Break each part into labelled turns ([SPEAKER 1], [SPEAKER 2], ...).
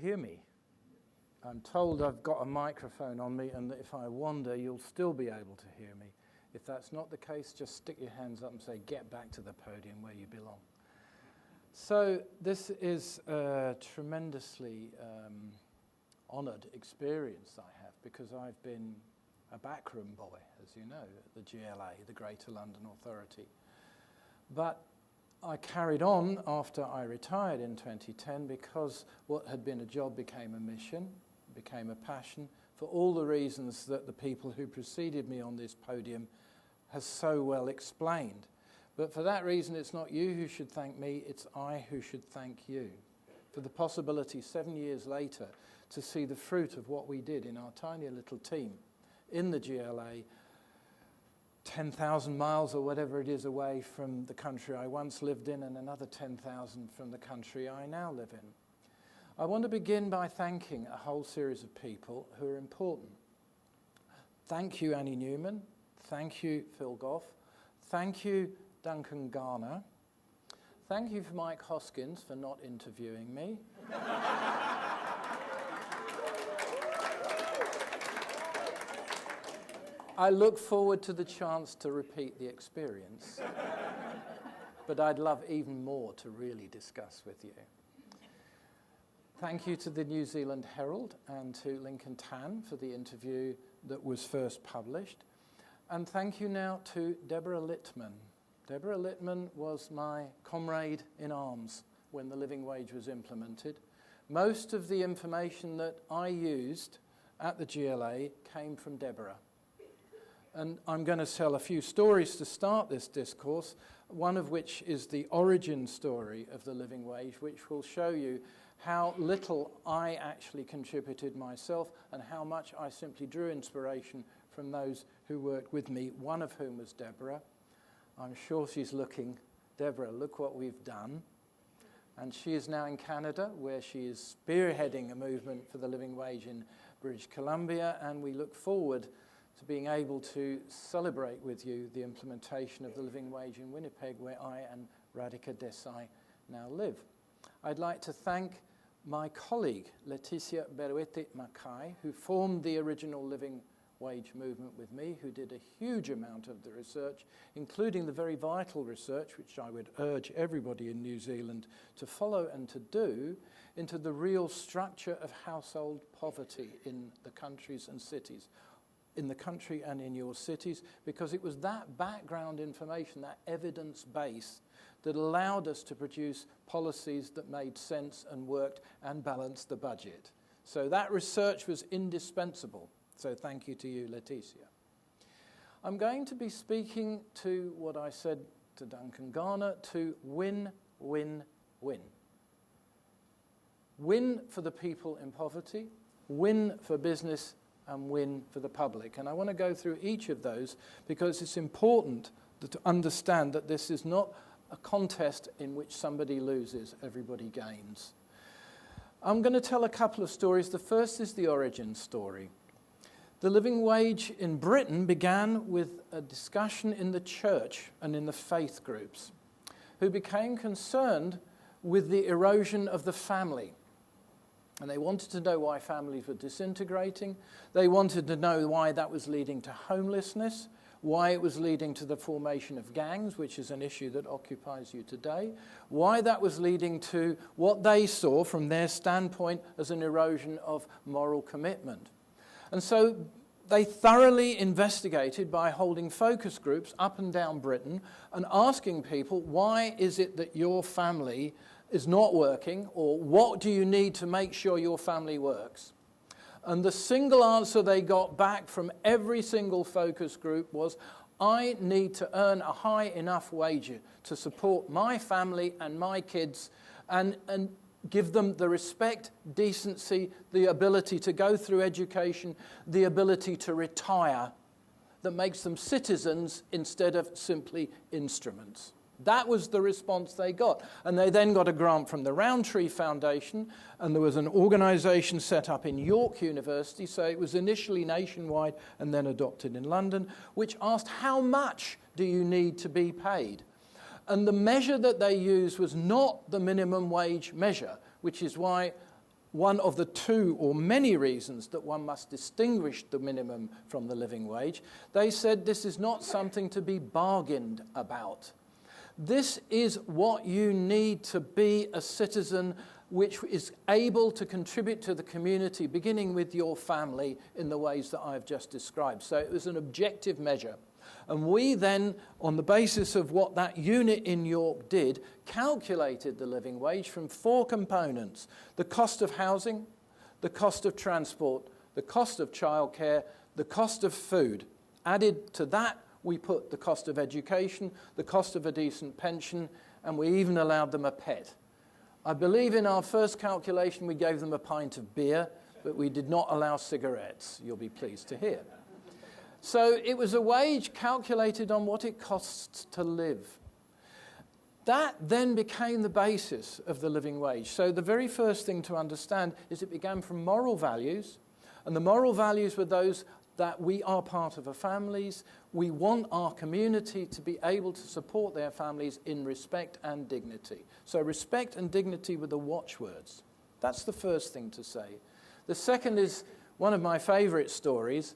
[SPEAKER 1] hear me? I'm told I've got a microphone on me and that if I wander, you'll still be able to hear me. If that's not the case, just stick your hands up and say, get back to the podium where you belong. So this is a tremendously honoured experience I have, because I've been a backroom boy, as you know, at the GLA, the Greater London Authority. But I carried on after I retired in 2010, because what had been a job became a mission, became a passion, for all the reasons that the people who preceded me on this podium has so well explained. But for that reason, it's not you who should thank me, it's I who should thank you for the possibility 7 years later to see the fruit of what we did in our tiny little team in the GLA, 10,000 miles or whatever it is away from the country I once lived in, and another 10,000 from the country I now live in. I want to begin by thanking a whole series of people who are important. Thank you, Annie Newman. Thank you, Phil Goff. Thank you, Duncan Garner. Thank you for Mike Hoskins for not interviewing me. I look forward to the chance to repeat the experience, but I'd love even more to really discuss with you. Thank you to the New Zealand Herald and to Lincoln Tan for the interview that was first published. And thank you now to Deborah Littman. Deborah Littman was my comrade in arms when the living wage was implemented. Most of the information that I used at the GLA came from Deborah. And I'm going to tell a few stories to start this discourse, one of which is the origin story of the living wage, which will show you how little I actually contributed myself and how much I simply drew inspiration from those who worked with me, one of whom was Deborah. I'm sure she's looking. Deborah, look what we've done. And she is now in Canada, where she is spearheading a movement for the living wage in British Columbia, and we look forward to being able to celebrate with you the implementation of the living wage in Winnipeg, where I and Radhika Desai now live. I'd like to thank my colleague, Leticia Beruete-Mackay, who formed the original living wage movement with me, who did a huge amount of the research, including the very vital research, which I would urge everybody in New Zealand to follow and to do, into the real structure of household poverty in the countries and cities, in the country and in your cities, because it was that background information, that evidence base, that allowed us to produce policies that made sense and worked and balanced the budget. So that research was indispensable. So thank you to you, Leticia. I'm going to be speaking to what I said to Duncan Garner, to win, win, win. Win for the people in poverty, win for business, and win for the public. And I want to go through each of those because it's important to understand that this is not a contest in which somebody loses, everybody gains. I'm going to tell a couple of stories. The first is the origin story. The living wage in Britain began with a discussion in the church and in the faith groups, who became concerned with the erosion of the family. And they wanted to know why families were disintegrating. They wanted to know why that was leading to homelessness, why it was leading to the formation of gangs, which is an issue that occupies you today, why that was leading to what they saw from their standpoint as an erosion of moral commitment. And so they thoroughly investigated by holding focus groups up and down Britain and asking people, why is it that your family is not working, or what do you need to make sure your family works? And the single answer they got back from every single focus group was, I need to earn a high enough wage to support my family and my kids and give them the respect, decency, the ability to go through education, the ability to retire, that makes them citizens instead of simply instruments. That was the response they got. And they then got a grant from the Roundtree Foundation, and there was an organisation set up in York University, so it was initially nationwide and then adopted in London, which asked, how much do you need to be paid? And the measure that they used was not the minimum wage measure, which is why one of the two or many reasons that one must distinguish the minimum from the living wage. They said this is not something to be bargained about. This is what you need to be a citizen which is able to contribute to the community, beginning with your family in the ways that I've just described. So it was an objective measure. And we then, on the basis of what that unit in York did, calculated the living wage from 4 components: the cost of housing, the cost of transport, the cost of childcare, the cost of food. Added to that, we put the cost of education, the cost of a decent pension, and we even allowed them a pet. I believe in our first calculation we gave them a pint of beer, but we did not allow cigarettes, you'll be pleased to hear. So it was a wage calculated on what it costs to live. That then became the basis of the living wage. So the very first thing to understand is it began from moral values, and the moral values were those that we are part of our families. We want our community to be able to support their families in respect and dignity. So respect and dignity were the watchwords. That's the first thing to say. The second is one of my favourite stories.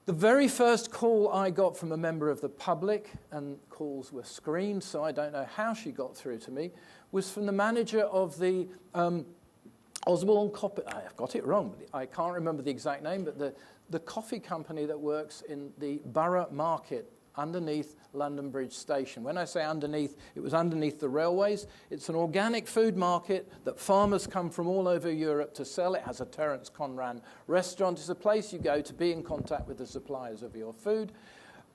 [SPEAKER 1] The very first call I got from a member of the public, and calls were screened, so I don't know how she got through to me, was from the manager of the Osborne Coffee. I've got it wrong. I can't remember the exact name, but the coffee company that works in the Borough Market underneath London Bridge Station. When I say underneath, it was underneath the railways. It's an organic food market that farmers come from all over Europe to sell. It has a Terence Conran restaurant. It's a place you go to be in contact with the suppliers of your food.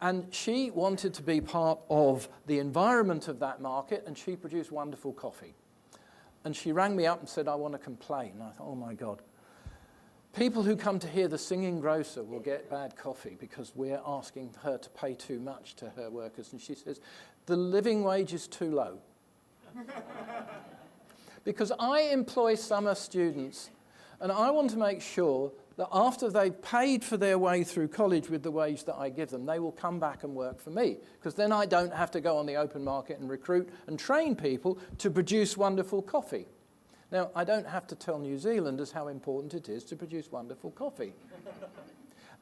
[SPEAKER 1] And she wanted to be part of the environment of that market, and she produced wonderful coffee. And she rang me up and said, I want to complain. And I thought, oh my God. People who come to hear the singing grocer will get bad coffee because we're asking her to pay too much to her workers. And she says, the living wage is too low. Because I employ summer students, and I want to make sure that after they've paid for their way through college with the wage that I give them, they will come back and work for me. Because then I don't have to go on the open market and recruit and train people to produce wonderful coffee. Now, I don't have to tell New Zealanders how important it is to produce wonderful coffee.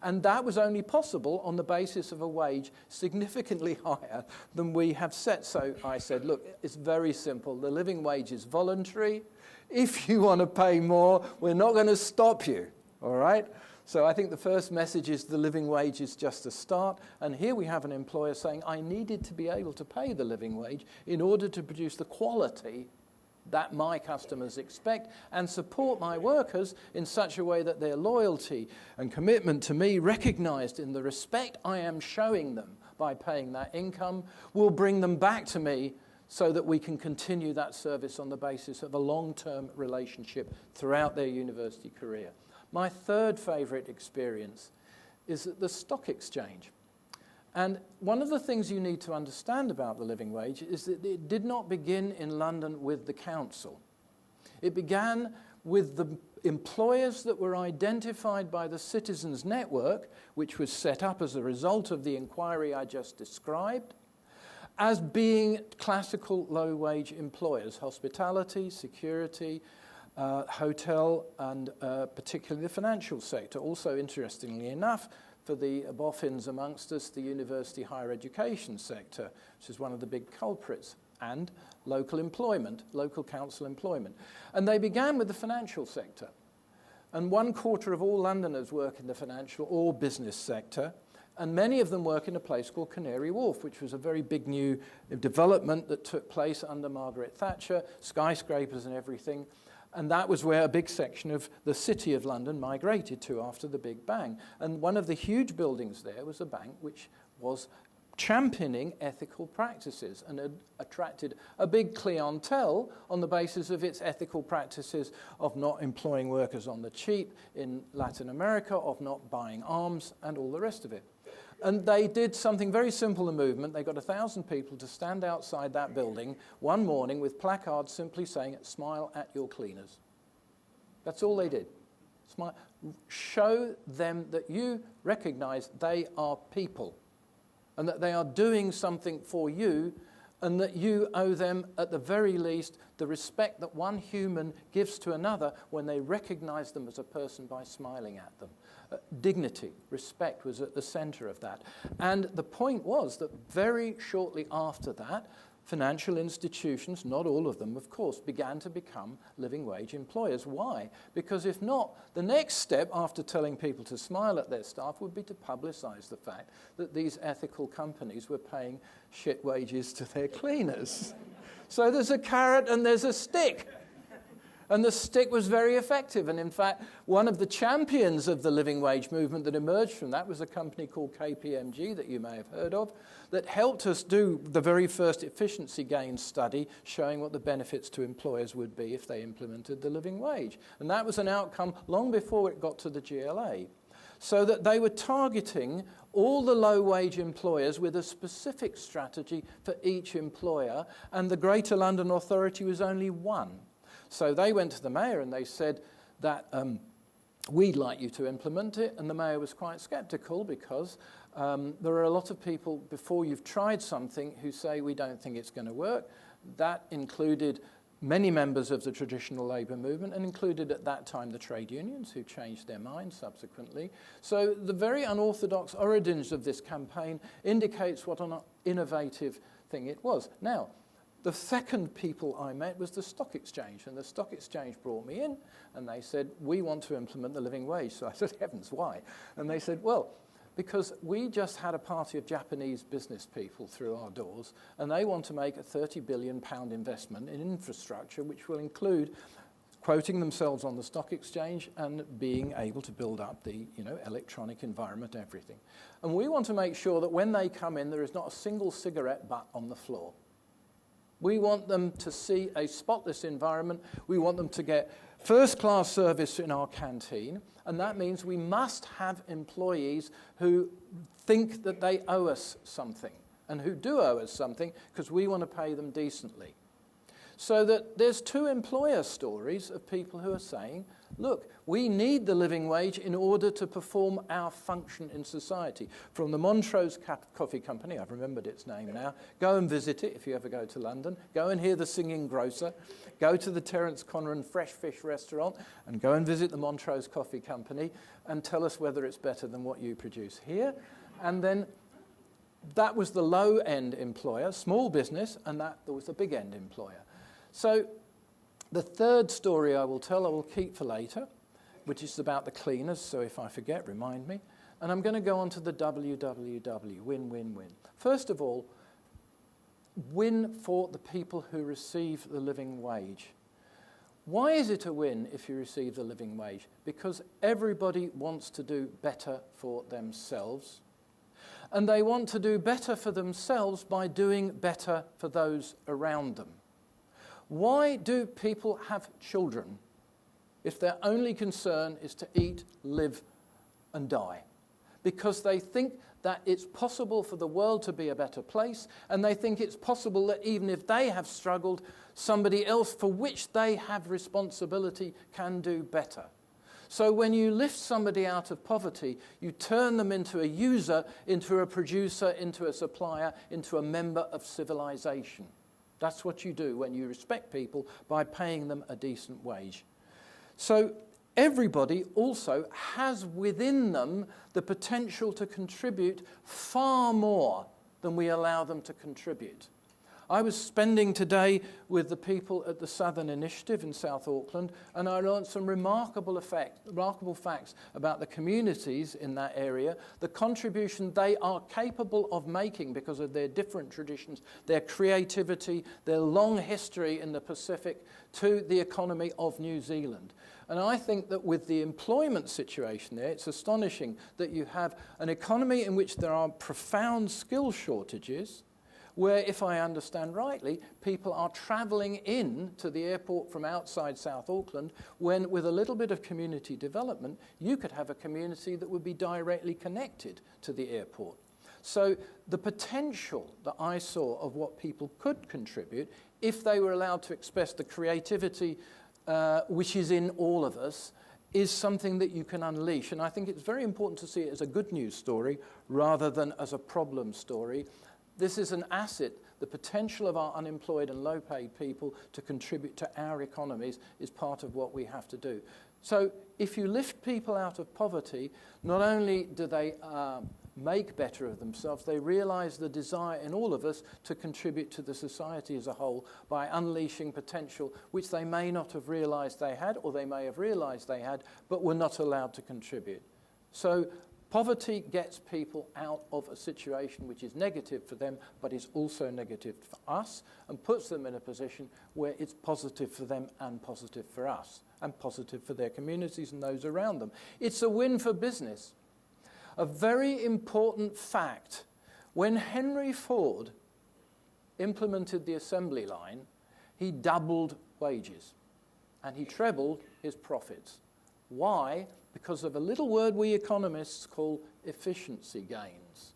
[SPEAKER 1] And that was only possible on the basis of a wage significantly higher than we have set. So I said, look, it's very simple. The living wage is voluntary. If you want to pay more, we're not going to stop you, all right? So I think the first message is the living wage is just a start. And here we have an employer saying, I needed to be able to pay the living wage in order to produce the quality that my customers expect and support my workers in such a way that their loyalty and commitment to me, recognized in the respect I am showing them by paying that income, will bring them back to me so that we can continue that service on the basis of a long-term relationship throughout their university career. My third favorite experience is at the stock exchange. And one of the things you need to understand about the living wage is that it did not begin in London with the council. It began with the employers that were identified by the Citizens Network, which was set up as a result of the inquiry I just described, as being classical low-wage employers: hospitality, security, hotel, and particularly the financial sector. Also, interestingly enough, for the boffins amongst us, the university higher education sector, which is one of the big culprits, and local employment, local council employment. And they began with the financial sector. And 1/4 of all Londoners work in the financial or business sector, and many of them work in a place called Canary Wharf, which was a very big new development that took place under Margaret Thatcher, skyscrapers and everything. And that was where a big section of the city of London migrated to after the Big Bang. And one of the huge buildings there was a bank which was championing ethical practices and had attracted a big clientele on the basis of its ethical practices of not employing workers on the cheap in Latin America, of not buying arms, and all the rest of it. And they did something very simple, the movement. They got 1,000 people to stand outside that building one morning with placards simply saying, smile at your cleaners. That's all they did. Smile. Show them that you recognize they are people and that they are doing something for you and that you owe them, at the very least, the respect that one human gives to another when they recognize them as a person by smiling at them. Dignity, respect was at the center of that. And the point was that very shortly after that, financial institutions, not all of them, of course, began to become living wage employers. Why? Because if not, the next step after telling people to smile at their staff would be to publicize the fact that these ethical companies were paying shit wages to their cleaners. So there's a carrot and there's a stick. And the stick was very effective. And in fact, one of the champions of the living wage movement that emerged from that was a company called KPMG that you may have heard of, that helped us do the very first efficiency gain study showing what the benefits to employers would be if they implemented the living wage. And that was an outcome long before it got to the GLA. So that they were targeting all the low-wage employers with a specific strategy for each employer, and the Greater London Authority was only one. So they went to the mayor and they said that we'd like you to implement it, and the mayor was quite sceptical because there are a lot of people before you've tried something who say we don't think it's going to work. That included many members of the traditional labour movement, and included at that time the trade unions, who changed their minds subsequently. So the very unorthodox origins of this campaign indicates what an innovative thing it was. Now, the second people I met was the stock exchange, and the stock exchange brought me in and they said, we want to implement the living wage. So I said, heavens, why? And they said, well, because we just had a party of Japanese business people through our doors, and they want to make a £30 billion investment in infrastructure, which will include quoting themselves on the stock exchange and being able to build up the electronic environment, everything. And we want to make sure that when they come in, there is not a single cigarette butt on the floor. We want them to see a spotless environment. We want them to get first-class service in our canteen, and that means we must have employees who think that they owe us something, and who do owe us something because we want to pay them decently. So that there's two employer stories of people who are saying, look, we need the living wage in order to perform our function in society. From the Montrose Coffee Company, I've remembered its name now, go and visit it if you ever go to London, go and hear the singing grocer, go to the Terence Conran Fresh Fish restaurant, and go and visit the Montrose Coffee Company and tell us whether it's better than what you produce here. And then that was the low-end employer, small business, and that was the big-end employer. So the third story I will tell, I will keep for later, which is about the cleaners, so if I forget, remind me. And I'm going to go on to the WWW, win, win, win. First of all, win for the people who receive the living wage. Why is it a win if you receive the living wage? Because everybody wants to do better for themselves. And they want to do better for themselves by doing better for those around them. Why do people have children if their only concern is to eat, live, and die? Because they think that it's possible for the world to be a better place, and they think it's possible that even if they have struggled, somebody else for which they have responsibility can do better. So when you lift somebody out of poverty, you turn them into a user, into a producer, into a supplier, into a member of civilization. That's what you do when you respect people by paying them a decent wage. So everybody also has within them the potential to contribute far more than we allow them to contribute. I was spending today with the people at the Southern Initiative in South Auckland, and I learned some remarkable facts about the communities in that area, the contribution they are capable of making because of their different traditions, their creativity, their long history in the Pacific to the economy of New Zealand. And I think that with the employment situation there, it's astonishing that you have an economy in which there are profound skill shortages, where, if I understand rightly, people are travelling in to the airport from outside South Auckland, when with a little bit of community development, you could have a community that would be directly connected to the airport. So the potential that I saw of what people could contribute, if they were allowed to express the creativity which is in all of us, is something that you can unleash. And I think it's very important to see it as a good news story rather than as a problem story. This is an asset the potential of our unemployed and low-paid people to contribute to our economies is part of what we have to do. So if you lift people out of poverty, not only do they make better of themselves, they realize the desire in all of us to contribute to the society as a whole by unleashing potential which they may not have realized they had, or they may have realized they had, but were not allowed to contribute. So poverty gets people out of a situation which is negative for them, but is also negative for us, and puts them in a position where it's positive for them and positive for us, and positive for their communities and those around them. It's a win for business. A very important fact, when Henry Ford implemented the assembly line, he doubled wages and he trebled his profits. Why? Because of a little word we economists call efficiency gains.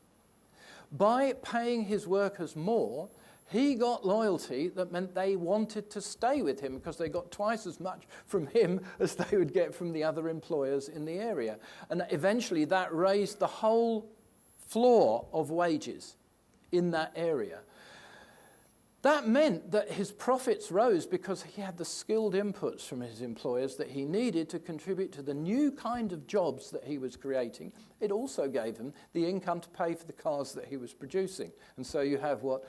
[SPEAKER 1] By paying his workers more, he got loyalty that meant they wanted to stay with him because they got twice as much from him as they would get from the other employers in the area. And eventually that raised the whole floor of wages in that area. That meant that his profits rose because he had the skilled inputs from his employers that he needed to contribute to the new kind of jobs that he was creating. It also gave him the income to pay for the cars that he was producing. And so you have what,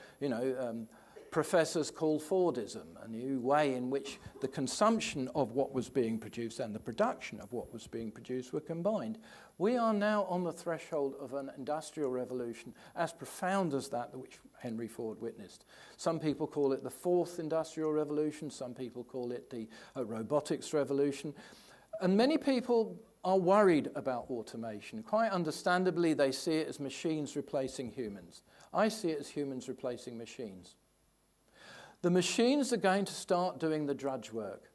[SPEAKER 1] professors call Fordism, a new way in which the consumption of what was being produced and the production of what was being produced were combined. We are now on the threshold of an industrial revolution as profound as that which Henry Ford witnessed. Some people call it the fourth industrial revolution, some people call it the robotics revolution, and many people are worried about automation. Quite understandably, they see it as machines replacing humans. I see it as humans replacing machines. The machines are going to start doing the drudge work.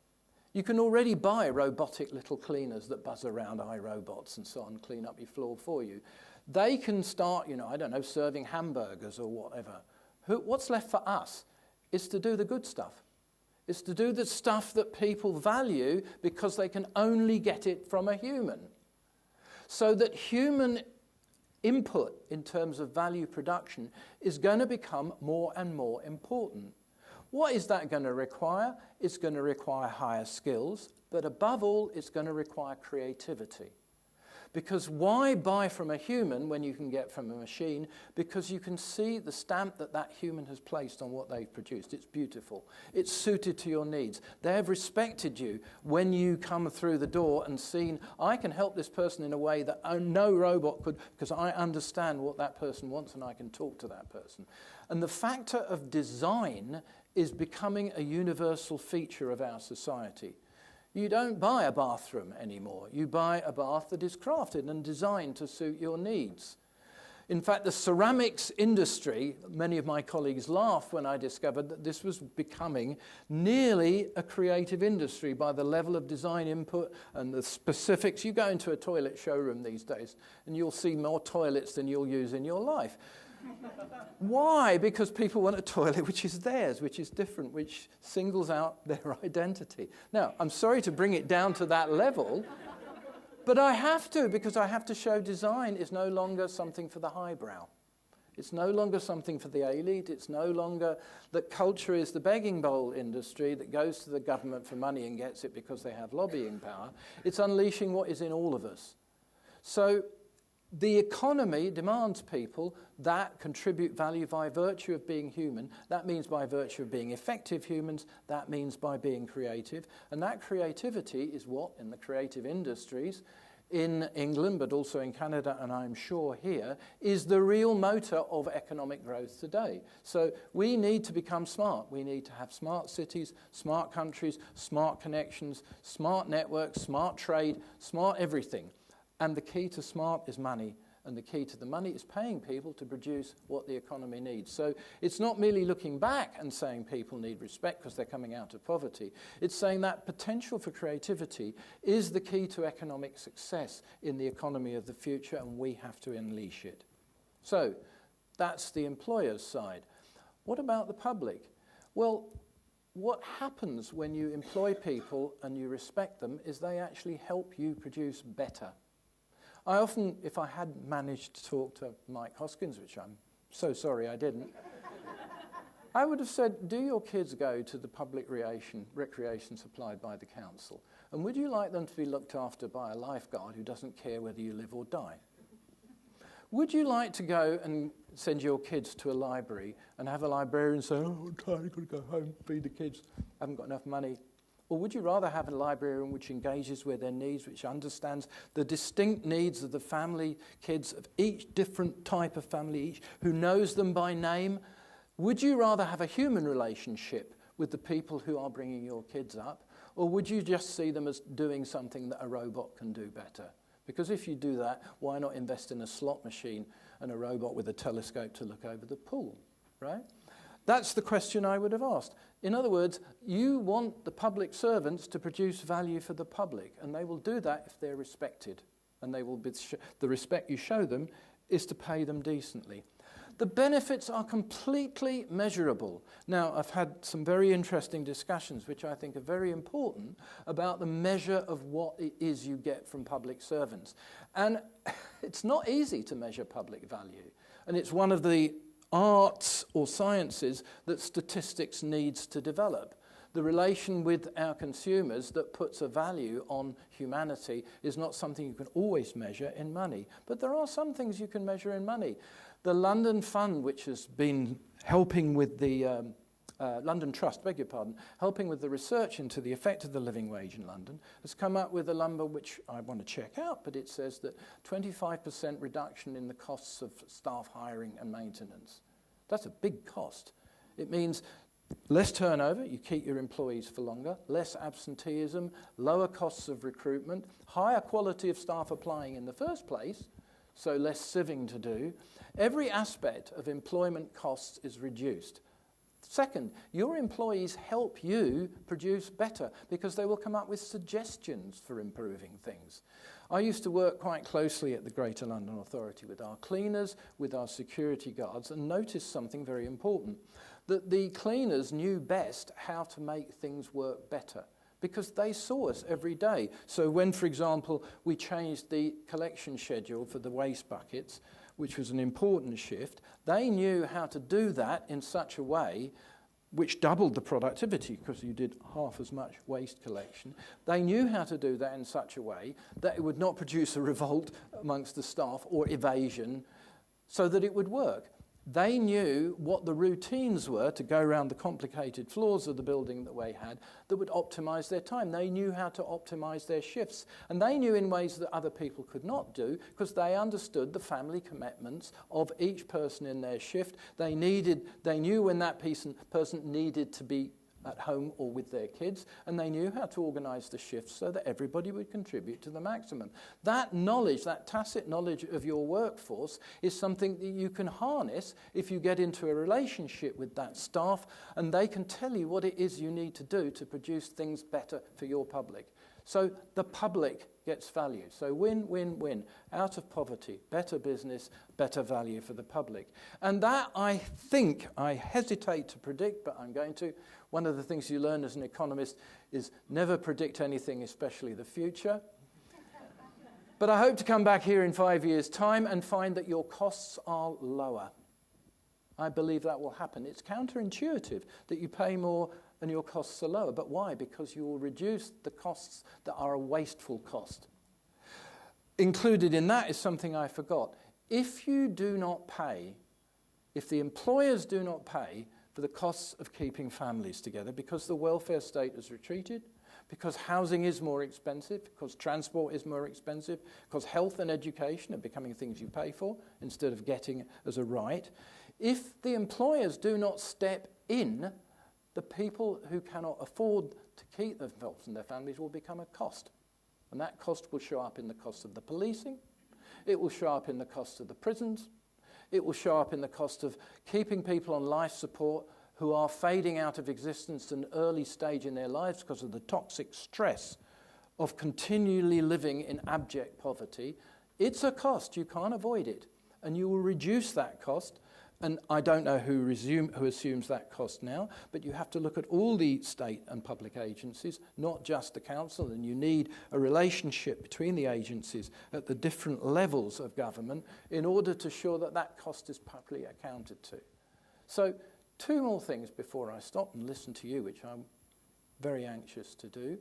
[SPEAKER 1] You can already buy robotic little cleaners that buzz around, iRobots and so on, clean up your floor for you. They can start, serving hamburgers or whatever. What's left for us is to do the good stuff. It's to do the stuff that people value because they can only get it from a human. So that human input in terms of value production is going to become more and more important. What is that going to require? It's going to require higher skills, but above all, it's going to require creativity. Because why buy from a human when you can get from a machine? Because you can see the stamp that that human has placed on what they've produced. It's beautiful. It's suited to your needs. They have respected you when you come through the door and seen, I can help this person in a way that no robot could, because I understand what that person wants and I can talk to that person. And the factor of design is becoming a universal feature of our society. You don't buy a bathroom anymore. You buy a bath that is crafted and designed to suit your needs. In fact, the ceramics industry, many of my colleagues laughed when I discovered that this was becoming nearly a creative industry by the level of design input and the specifics. You go into a toilet showroom these days and you'll see more toilets than you'll use in your life. Why? Because people want a toilet which is theirs, which is different, which singles out their identity. Now, I'm sorry to bring it down to that level, but I have to, because I have to show design is no longer something for the highbrow. It's no longer something for the elite. It's no longer that culture is the begging bowl industry that goes to the government for money and gets it because they have lobbying power. It's unleashing what is in all of us. So the economy demands people that contribute value by virtue of being human. That means by virtue of being effective humans. That means by being creative. And that creativity is what, in the creative industries, in England, but also in Canada, and I'm sure here, is the real motor of economic growth today. So we need to become smart. We need to have smart cities, smart countries, smart connections, smart networks, smart trade, smart everything. And the key to smart is money. And the key to the money is paying people to produce what the economy needs. So it's not merely looking back and saying people need respect because they're coming out of poverty. It's saying that potential for creativity is the key to economic success in the economy of the future, and we have to unleash it. So that's the employer's side. What about the public? Well, what happens when you employ people and you respect them is they actually help you produce better. I often, if I had managed to talk to Mike Hoskins, which I'm so sorry I didn't, I would have said, do your kids go to the public recreation supplied by the council? And would you like them to be looked after by a lifeguard who doesn't care whether you live or die? Would you like to go and send your kids to a library and have a librarian say, oh, I'm tired, I've got to go home, feed the kids, haven't got enough money? Or would you rather have a librarian which engages with their needs, which understands the distinct needs of the family, kids of each different type of family, each who knows them by name? Would you rather have a human relationship with the people who are bringing your kids up? Or would you just see them as doing something that a robot can do better? Because if you do that, why not invest in a slot machine and a robot with a telescope to look over the pool, right? That's the question I would have asked. In other words, you want the public servants to produce value for the public, and they will do that if they're respected. And they will be the respect you show them is to pay them decently. The benefits are completely measurable. Now, I've had some very interesting discussions, which I think are very important, about the measure of what it is you get from public servants. And it's not easy to measure public value. And it's one of the arts or sciences that statistics needs to develop. The relation with our consumers that puts a value on humanity is not something you can always measure in money. But there are some things you can measure in money. The London Fund, which has been helping with the London Trust, beg your pardon, helping with the research into the effect of the living wage in London, has come up with a number which I want to check out, but it says that 25% reduction in the costs of staff hiring and maintenance. That's a big cost. It means less turnover, you keep your employees for longer, less absenteeism, lower costs of recruitment, higher quality of staff applying in the first place, so less sieving to do. Every aspect of employment costs is reduced. Second, your employees help you produce better because they will come up with suggestions for improving things. I used to work quite closely at the Greater London Authority with our cleaners, with our security guards, and noticed something very important, that the cleaners knew best how to make things work better, because they saw us every day. So when, for example, we changed the collection schedule for the waste buckets, which was an important shift, they knew how to do that in such a way which doubled the productivity because you did half as much waste collection. They knew how to do that in such a way that it would not produce a revolt amongst the staff or evasion, so that it would work. They knew what the routines were to go around the complicated floors of the building that we had that would optimize their time. They knew how to optimize their shifts. And they knew in ways that other people could not do because they understood the family commitments of each person in their shift. They knew when that person needed to be at home or with their kids, and they knew how to organize the shifts so that everybody would contribute to the maximum. That knowledge, that tacit knowledge of your workforce, is something that you can harness if you get into a relationship with that staff, and they can tell you what it is you need to do to produce things better for your public. So the public gets value. So win, win, win. Out of poverty, better business, better value for the public. And that, I think, I hesitate to predict, but I'm going to. One of the things you learn as an economist is never predict anything, especially the future. But I hope to come back here in 5 years' time and find that your costs are lower. I believe that will happen. It's counterintuitive that you pay more and your costs are lower. But why? Because you will reduce the costs that are a wasteful cost. Included in that is something I forgot. If you do not pay, if the employers do not pay for the costs of keeping families together because the welfare state has retreated, because housing is more expensive, because transport is more expensive, because health and education are becoming things you pay for instead of getting as a right. If the employers do not step in, the people who cannot afford to keep themselves and their families will become a cost. And that cost will show up in the cost of the policing, it will show up in the cost of the prisons, it will show up in the cost of keeping people on life support who are fading out of existence at an early stage in their lives because of the toxic stress of continually living in abject poverty. It's a cost, you can't avoid it. And you will reduce that cost. And I don't know who assumes that cost now, but you have to look at all the state and public agencies, not just the council, and you need a relationship between the agencies at the different levels of government in order to ensure that that cost is properly accounted to. So Two more things before I stop and listen to you, which I'm very anxious to do.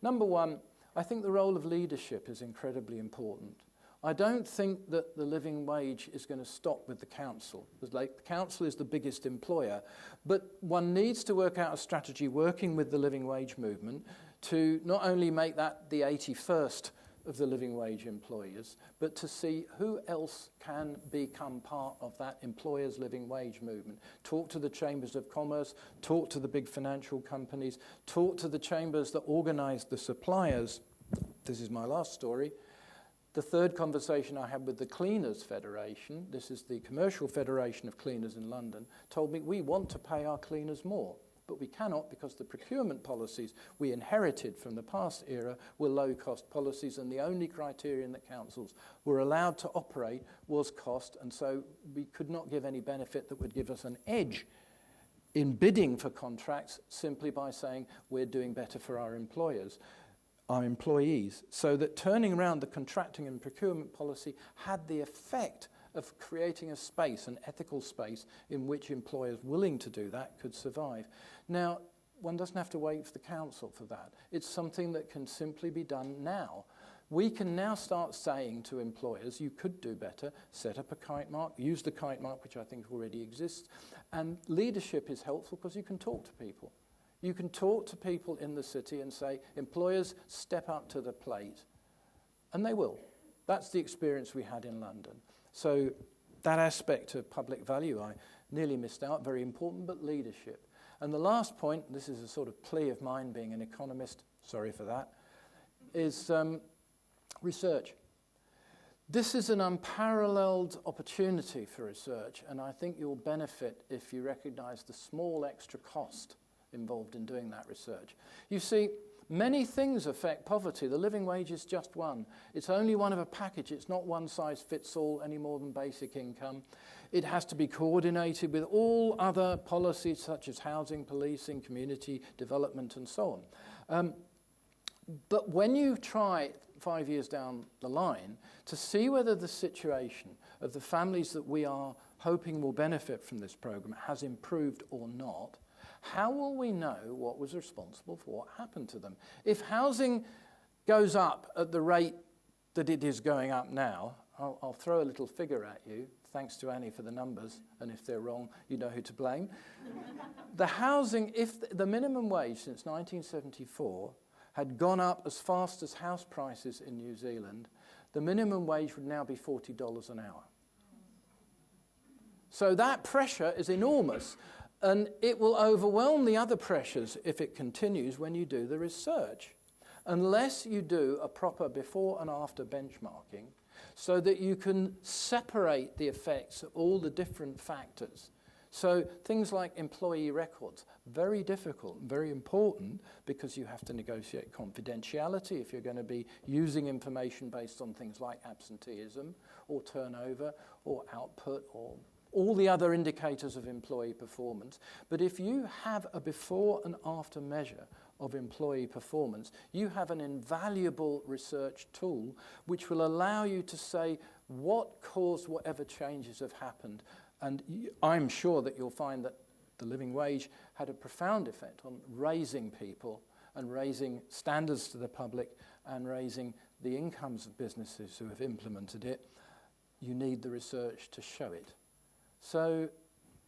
[SPEAKER 1] Number one, I think the role of leadership is incredibly important. I don't think that the living wage is going to stop with the council. The council is the biggest employer, but one needs to work out a strategy working with the living wage movement to not only make that the 81st of the living wage employers, but to see who else can become part of that employers' living wage movement. Talk to the chambers of commerce, talk to the big financial companies, talk to the chambers that organise the suppliers. This is my last story. The third conversation I had with the Cleaners Federation, this is the Commercial Federation of Cleaners in London, told me we want to pay our cleaners more, but we cannot because the procurement policies we inherited from the past era were low-cost policies, and the only criterion that councils were allowed to operate was cost, and so we could not give any benefit that would give us an edge in bidding for contracts simply by saying we're doing better for our employees. Our employees, so that turning around the contracting and procurement policy had the effect of creating a space, an ethical space, in which employers willing to do that could survive. Now, one doesn't have to wait for the council for that. It's something that can simply be done now. We can now start saying to employers, you could do better, set up a kite mark, use the kite mark, which I think already exists, and leadership is helpful because you can talk to people. You can talk to people in the city and say, employers, step up to the plate. And they will. That's the experience we had in London. So that aspect of public value I nearly missed out, very important, but leadership. And the last point, this is a sort of plea of mine being an economist, sorry for that, is research. This is an unparalleled opportunity for research, and I think you'll benefit if you recognise the small extra cost involved in doing that research. You see, many things affect poverty. The living wage is just one. It's only one of a package. It's not one size fits all any more than basic income. It has to be coordinated with all other policies such as housing, policing, community development, and so on. But when you try 5 years down the line to see whether the situation of the families that we are hoping will benefit from this program has improved or not, how will we know what was responsible for what happened to them? If housing goes up at the rate that it is going up now, I'll throw a little figure at you, thanks to Annie for the numbers, and if they're wrong, you know who to blame. The housing, if the minimum wage since 1974 had gone up as fast as house prices in New Zealand, the minimum wage would now be $40 an hour. So that pressure is enormous. And it will overwhelm the other pressures if it continues when you do the research, unless you do a proper before and after benchmarking so that you can separate the effects of all the different factors. So things like employee records, very difficult, very important, because you have to negotiate confidentiality if you're going to be using information based on things like absenteeism or turnover or output or all the other indicators of employee performance. But if you have a before and after measure of employee performance, you have an invaluable research tool which will allow you to say what caused whatever changes have happened. And I'm sure that you'll find that the living wage had a profound effect on raising people and raising standards to the public and raising the incomes of businesses who have implemented it. You need the research to show it. So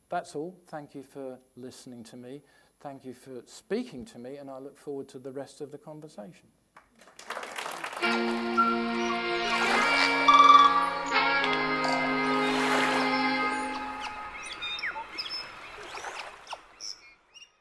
[SPEAKER 1] that's all. Thank you for listening to me. Thank you for speaking to me, and I look forward to the rest of the conversation.